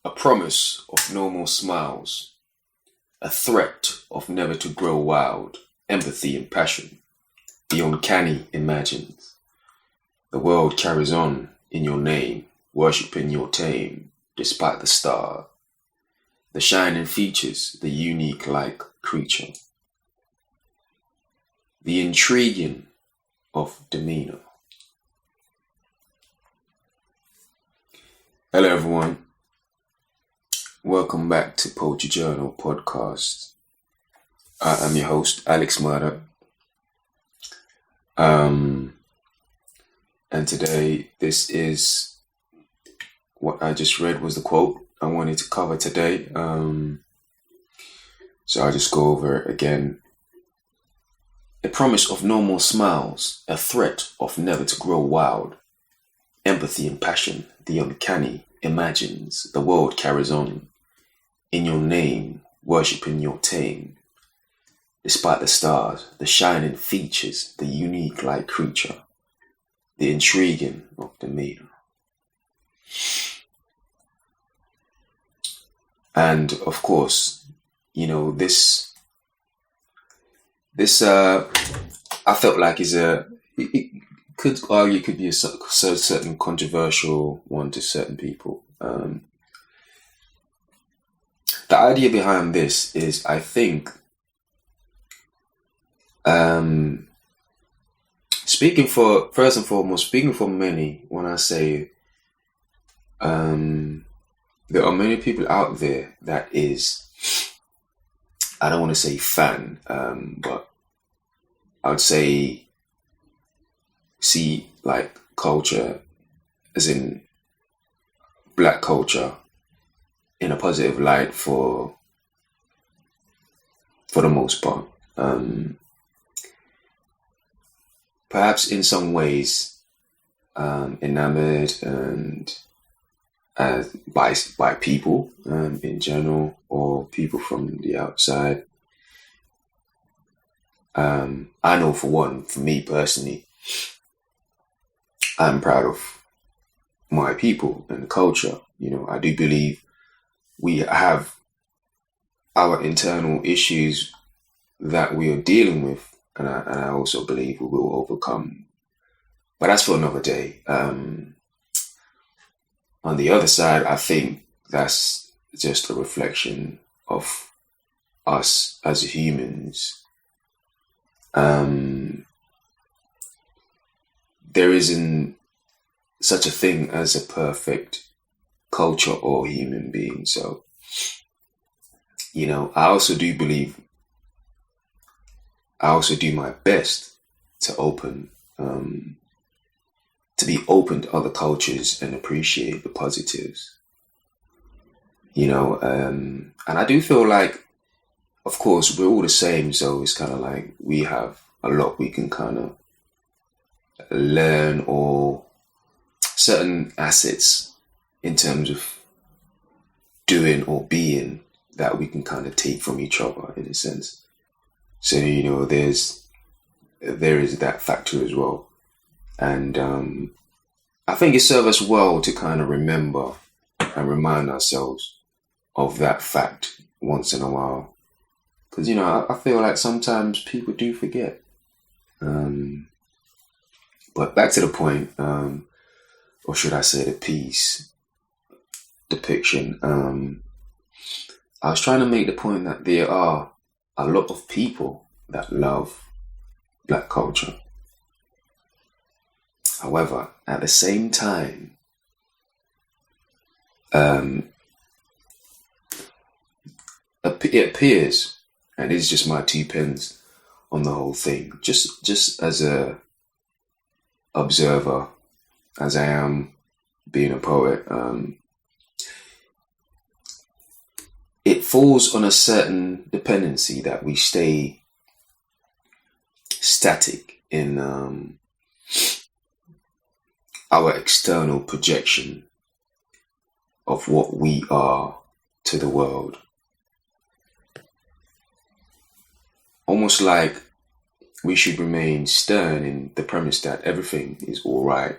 A promise of no more smiles, a threat of never to grow wild, empathy and passion, the uncanny imagines. The world carries on in your name, worshipping your tame, despite the star, the shining features, the unique like creature, the intriguing of demeanor. Hello everyone, welcome back to Poetry Journal podcast. I am your host, Alex Murdoch. And today, this is what I just read was the quote I wanted to cover today. So I'll just go over it again. A promise of no more smiles, a threat of never to grow wild, empathy and passion, the uncanny imagines, the world carries on. In your name, worshipping your tame. Despite the stars, the shining features, the unique like creature, the intriguing of demeanor. And of course, this I felt like it could argue it could be a certain controversial one to certain people. The idea behind this is, I think, speaking for many, when I say there are many people out there that is, I don't want to say fan, but I would say see like culture, as in black culture, in a positive light for the most part. Perhaps in some ways enamored and by people in general, or people from the outside. I know for me personally, I'm proud of my people and the culture. I do believe we have our internal issues that we are dealing with, and I also believe we will overcome. But that's for another day. On the other side, I think that's just a reflection of us as humans. There isn't such a thing as a perfect culture or human being. So, I also do my best to be open to other cultures and appreciate the positives. And I do feel like, of course, we're all the same. So it's kind of like we have a lot we can kind of learn, or certain assets in terms of doing or being that we can kind of take from each other in a sense. So, there is that factor as well. And I think it serves us well to kind of remember and remind ourselves of that fact once in a while. Because, I feel like sometimes people do forget. But back to the point, or should I say the piece depiction, I was trying to make the point that there are a lot of people that love black culture. However, at the same time, it appears, and this is just my 2 pence on the whole thing, just as a observer, as I am being a poet, it falls on a certain dependency that we stay static in our external projection of what we are to the world. Almost like we should remain stern in the premise that everything is all right,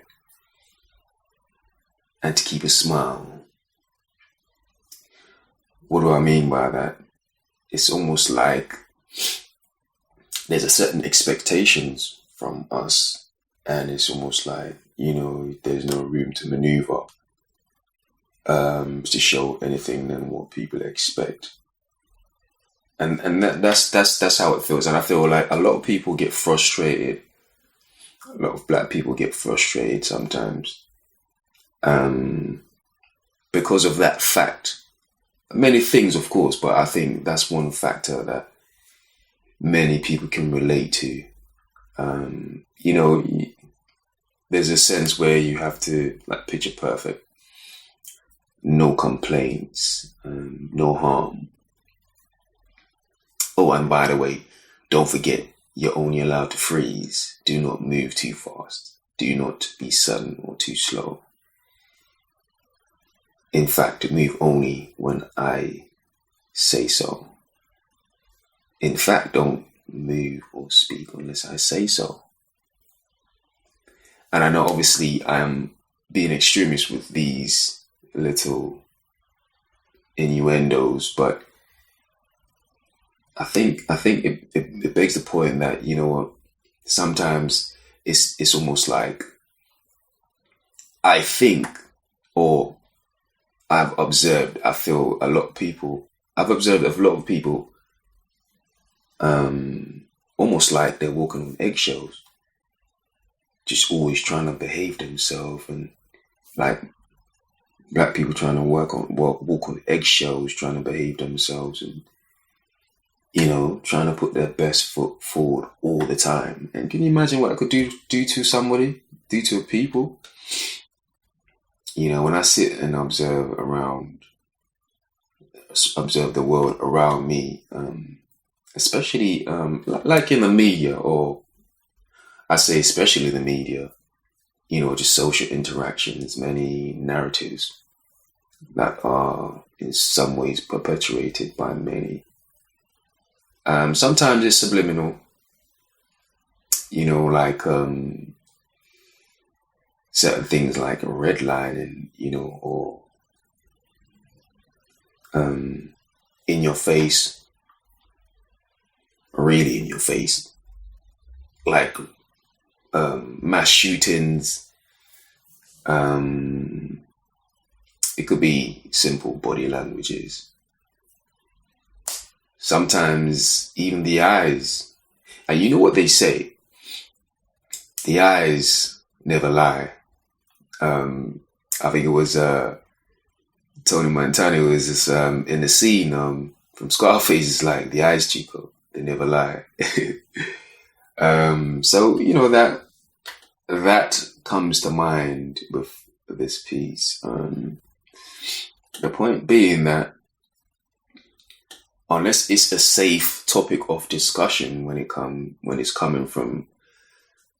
and to keep a smile What do I mean by that? It's almost like there's a certain expectations from us, and it's almost like, there's no room to maneuver to show anything than what people expect. And that's how it feels. And I feel like a lot of people get frustrated. A lot of black people get frustrated sometimes because of that fact. Many things, of course, but I think that's one factor that many people can relate to. You know, there's a sense where you have to, like, picture perfect, no complaints, no harm. Oh, and by the way, don't forget, you're only allowed to freeze. Do not move too fast. Do not be sudden or too slow. In fact, move only when I say so. In fact, don't move or speak unless I say so. And I know obviously I'm being extremist with these little innuendos, but I think it begs the point that, you know what, sometimes it's almost like I think, or I've observed, I feel a lot of people, I've observed a lot of people almost like they're walking on eggshells, just always trying to behave themselves, and like black people trying to walk on eggshells, trying to behave themselves, and trying to put their best foot forward all the time. And can you imagine what I could do to somebody, do to a people? When I sit and observe the world around me, especially like in the media, or I say especially the media, just social interactions, many narratives that are in some ways perpetuated by many. Sometimes it's subliminal, like certain things like a red line, or in your face, really in your face, like mass shootings. It could be simple body languages. Sometimes even the eyes. And you know what they say? The eyes never lie. I think it was Tony Montana was this, in the scene from Scarface. It's like, the eyes, Chico, they never lie. So that comes to mind with this piece. The point being that unless it's a safe topic of discussion when it's coming from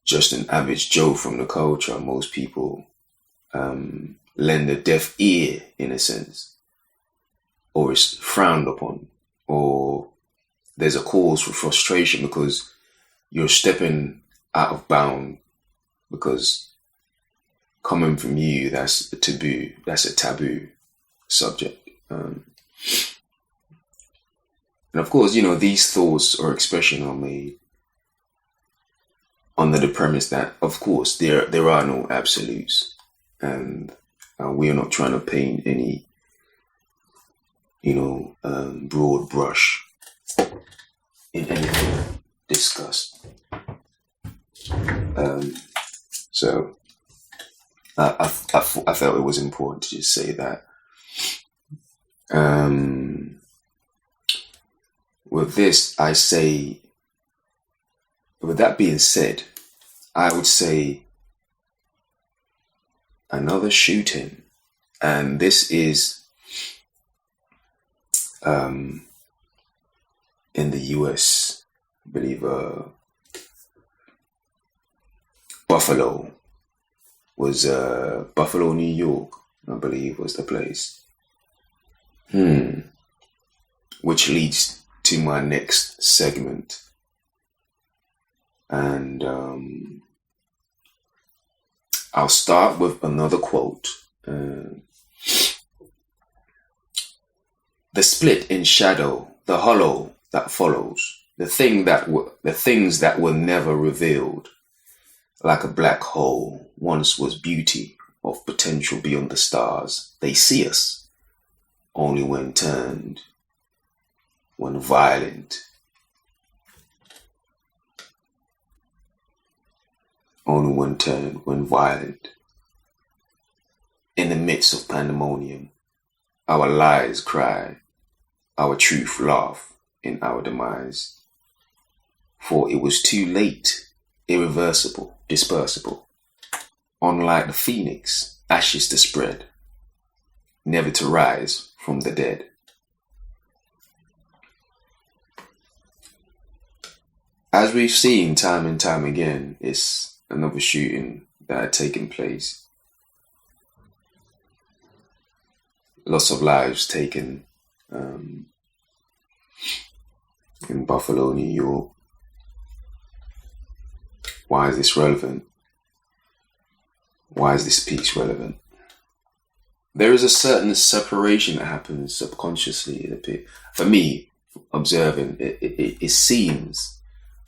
just an average Joe from the culture, most people lend a deaf ear, in a sense, or it's frowned upon, or there's a cause for frustration because you're stepping out of bound, because coming from you, that's a taboo subject. And of course, these thoughts or expression are made under the premise that, of course, there are no absolutes, and we are not trying to paint any, broad brush in anything discussed. So I felt it was important to just say that. With this, I say, with that being said, I would say another shooting, and this is in the US, I believe Buffalo, New York, I believe was the place. Which leads to my next segment. And I'll start with another quote. The split in shadow, the hollow that follows, the things that were never revealed, like a black hole once was beauty of potential beyond the stars. They see us only when turned, when violent, only when turned, when violent. In the midst of pandemonium, our lies cry, our truth laugh in our demise. For it was too late, irreversible, dispersible. Unlike the phoenix, ashes to spread, never to rise from the dead. As we've seen time and time again, it's another shooting that had taken place. Lots of lives taken in Buffalo, New York. Why is this relevant? Why is this piece relevant? There is a certain separation that happens subconsciously in a bit. For me, observing, it seems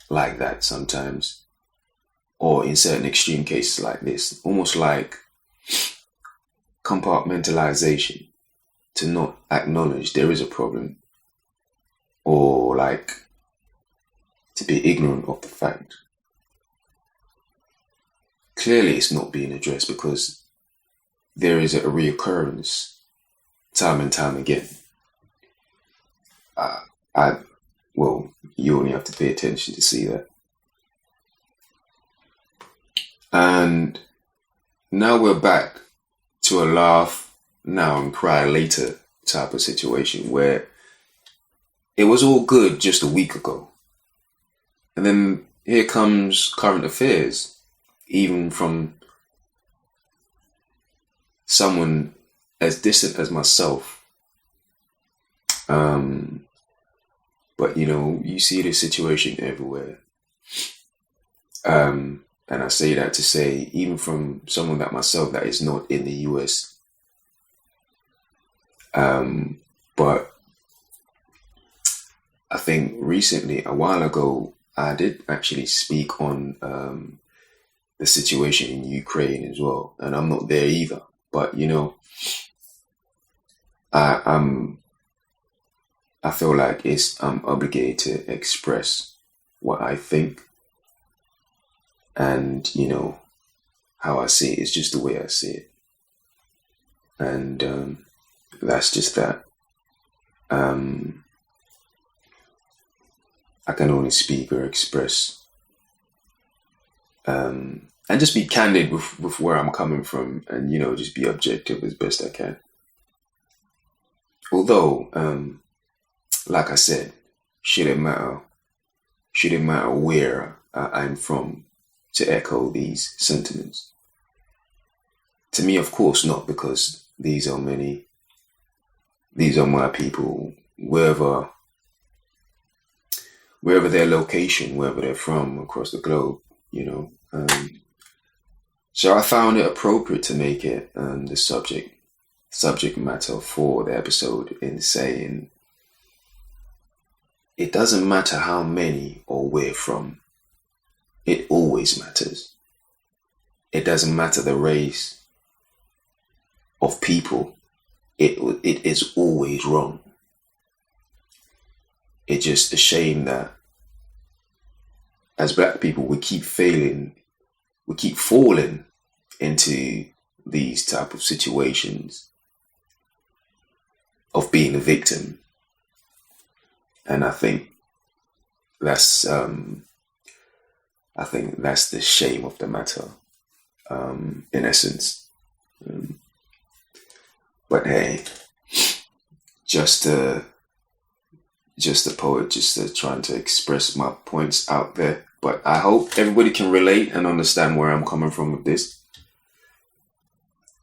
like that sometimes, or in certain extreme cases like this, almost like compartmentalization, to not acknowledge there is a problem, or like to be ignorant of the fact. Clearly it's not being addressed because there is a reoccurrence time and time again. Well, you only have to pay attention to see that. And now we're back to a laugh now and cry later type of situation where it was all good just a week ago. And then here comes current affairs, even from someone as distant as myself. But you see this situation everywhere. And I say that to say, even from someone like myself that is not in the US. But I think recently, a while ago, I did actually speak on the situation in Ukraine as well. And I'm not there either. But, I feel like I'm obligated to express what I think. And, how I see it is just the way I see it. And that's just that. I can only speak or express. And just be candid with where I'm coming from and, just be objective as best I can. Although, like I said, shouldn't matter where I'm from to echo these sentiments. To me, of course, not, because these are my people, wherever their location, wherever they're from across the globe, So I found it appropriate to make it the subject matter for the episode in saying, it doesn't matter how many or where from. It always matters. It doesn't matter the race of people. It is always wrong. It's just a shame that as Black people, we keep falling into these type of situations of being a victim. And I think that's the shame of the matter, in essence. But hey, just a poet, just trying to express my points out there. But I hope everybody can relate and understand where I'm coming from with this.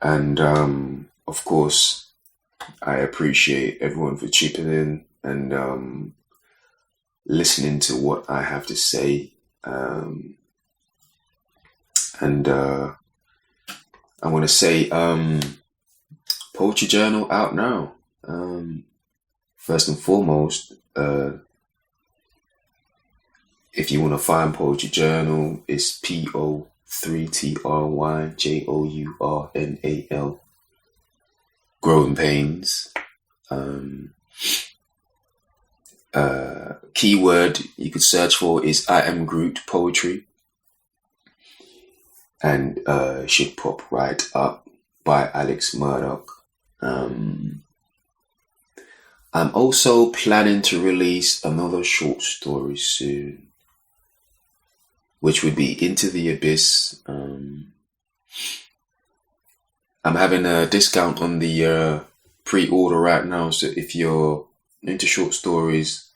And of course, I appreciate everyone for chipping in and listening to what I have to say. And I want to say, Poetry Journal out now. first and foremost, if you want to find Poetry Journal, it's PO3TRYJOURNAL. Growing Pains. Keyword you could search for is I Am Groot Poetry, and it should pop right up, by Alex Murdoch. I'm also planning to release another short story soon, which would be Into the Abyss. I'm having a discount on the pre-order right now, so if you're into short stories,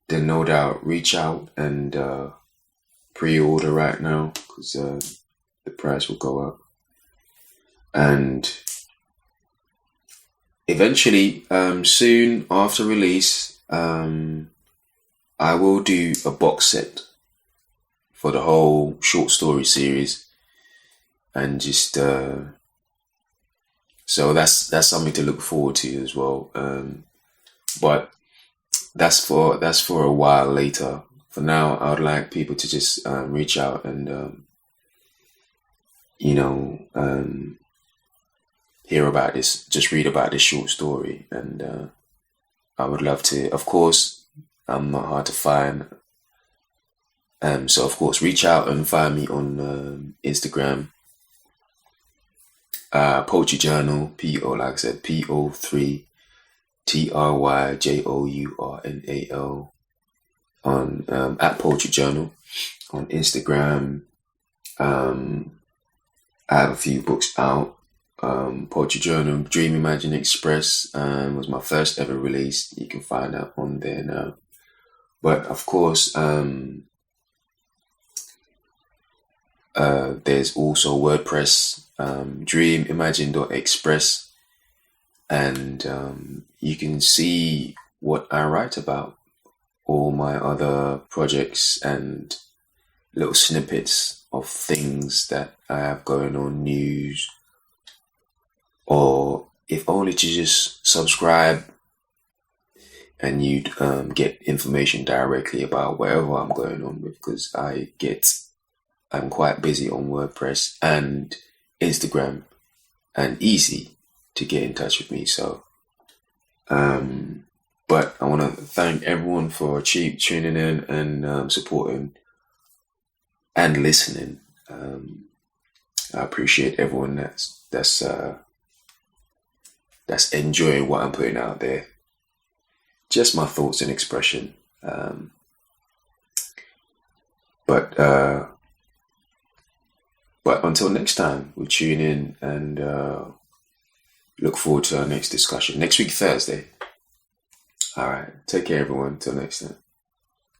then no doubt reach out and pre-order right now, because the price will go up. And eventually, soon after release, I will do a box set for the whole short story series, and just so that's something to look forward to as well. But that's for a while later. For now, I would like people to just reach out and hear about this, just read about this short story, and I would love to. Of course, I'm not hard to find. So of course, reach out and find me on Instagram. Poetry Journal, like I said, PO3TRYJOURNAL on at Poetry Journal on Instagram. I have a few books out. Poetry Journal, Dream, Imagine, Express was my first ever release. You can find that on there now. But of course, there's also WordPress, dreamimagine.express, and you can see what I write about, all my other projects and little snippets of things that I have going on, news, or if only to just subscribe and you'd get information directly about whatever I'm going on with, because I'm quite busy on WordPress and Instagram, and easy to get in touch with me. So, but I want to thank everyone for tuning in and supporting and listening. I appreciate everyone that's enjoying what I'm putting out there. Just my thoughts and expression. But until next time, we'll tune in and look forward to our next discussion next week, Thursday. All right. Take care, everyone. Till next time.